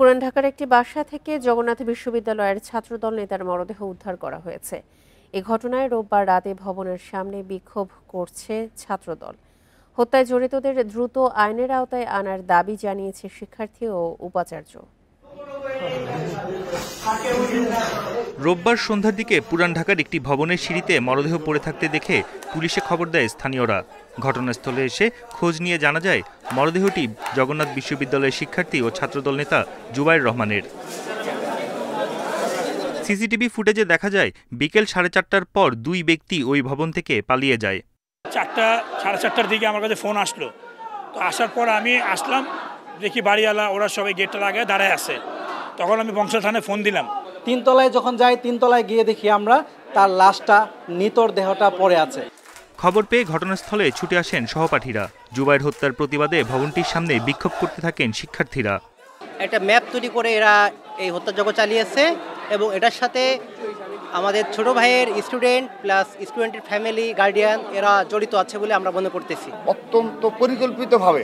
পুরান ঢাকার একটি বাসা থেকে জগন্নাথ বিশ্ববিদ্যালয়ের ছাত্রদল নেতার মরদেহ উদ্ধার করা হয়েছে। এ ঘটনায় রোববার রাতে ভবনের সামনে বিক্ষোভ করছে ছাত্রদল। হত্যায় জড়িতদের দ্রুত আইনের আওতায় আনার দাবি জানিয়েছে শিক্ষার্থী ও উপাচার্য। রোববার সন্ধ্যার দিকে পুরান ঢাকার একটি ভবনের সিঁড়িতে মরদেহ পড়ে থাকতে দেখে পুলিশে খবর দেয় স্থানীয়রা। ঘটনাস্থলে এসে খোঁজ নিয়ে জানা যায় মরদেহটি জগন্নাথ বিশ্ববিদ্যালয়ের শিক্ষার্থী ও ছাত্রদল নেতা জুবাইর রহমানের। সিসিটিভি ফুটেজে দেখা যায় বিকেল 4:30টার পর দুই ব্যক্তি ওই ভবন থেকে পালিয়ে যায়। 4:30টার দিকে আমার কাছে ফোন আসলো। তো আসার পর আমি আসলাম, দেখি বাড়িওয়ালা ওরা সবাই গেটটা লাগায় দাঁড়ায় আছে। তখন আমি বংশাল থানায় ফোন দিলাম। 3 তলায় যখন যাই, 3 তলায় গিয়ে দেখি আমরা তার লাশটা, নিতর দেহটা পড়ে আছে। খবর পেয়ে ঘটনাস্থলে ছুটে আসেন সহপাঠীরা। জুবাইর হত্যার প্রতিবাদে ভবনটির সামনে বিক্ষোভ করতে থাকেন শিক্ষার্থীরা। একটা ম্যাপ তৈরি করে এরা এই হত্যাযজ্ঞ চালিয়েছে এবং এটার সাথে আমাদের ছোট ভাইয়ের স্টুডেন্ট প্লাস স্টুডেন্টের ফ্যামিলি গার্ডিয়ান এরা জড়িত আছে বলে আমরা মনে করতেছি। অত্যন্ত পরিকল্পিতভাবে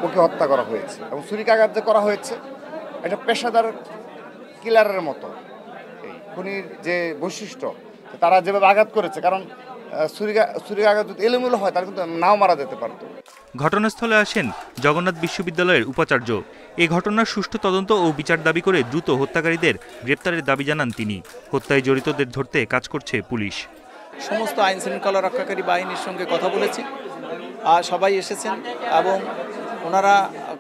ওকে হত্যা করা হয়েছে এবং ছুরিকাঘাত যে করা হয়েছে এটা পেশাদার কিলারের মতো। এই খুনির যে বৈশিষ্ট্য, তারা যেভাবে আঘাত করেছে, কারণ ছুরিকাঘাত যদি এলোমেলো হয় তার কিন্তু নাও মারা যেতে পারত। ঘটনাস্থলে আসেন জগন্নাথ বিশ্ববিদ্যালয়ের উপাচার্য। এই ঘটনার সুষ্ঠু তদন্ত ও বিচার দাবি করে দ্রুত হত্যাকারীদের গ্রেপ্তারের দাবি জানান তিনি। হত্যায় জড়িতদের ধরতে কাজ করছে পুলিশ। সমস্ত আইন শৃঙ্খলা রক্ষাকারী বাহিনীর সঙ্গে কথা বলেছি, সবাই এসেছেন এবং ওনারা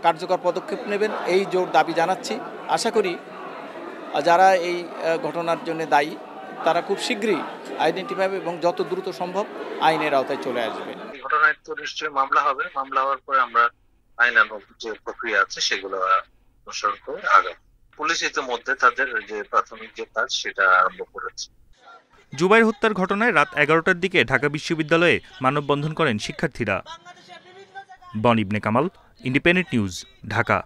কার্যকর পদক্ষেপ নেবেন এই জোর দাবি জানাচ্ছি। আশা করি যারা এই ঘটনার জন্য দায়ী তারা খুব শীঘ্রই আইডেন্টিফাই এবং যত দ্রুত সম্ভব আইনের আওতায় চলে আসবে। এই ঘটনায় তো নিশ্চয়ই মামলা হবে। মামলা হওয়ার পরে আমরা আইনানুগ যে প্রক্রিয়া আছে সেগুলো অনুসরণ করে আগাবো। পুলিশ ইতিমধ্যে তাদের যে প্রাথমিক যে কাজ সেটা আরম্ভ করেছে। জুবাইর হত্যার ঘটনায় রাত 11টার দিকে ঢাকা বিশ্ববিদ্যালয়ে মানববন্ধন করেন শিক্ষার্থীরা। বন ইবনে কামাল, ইন্ডিপেন্ডেন্ট নিউজ, ঢাকা।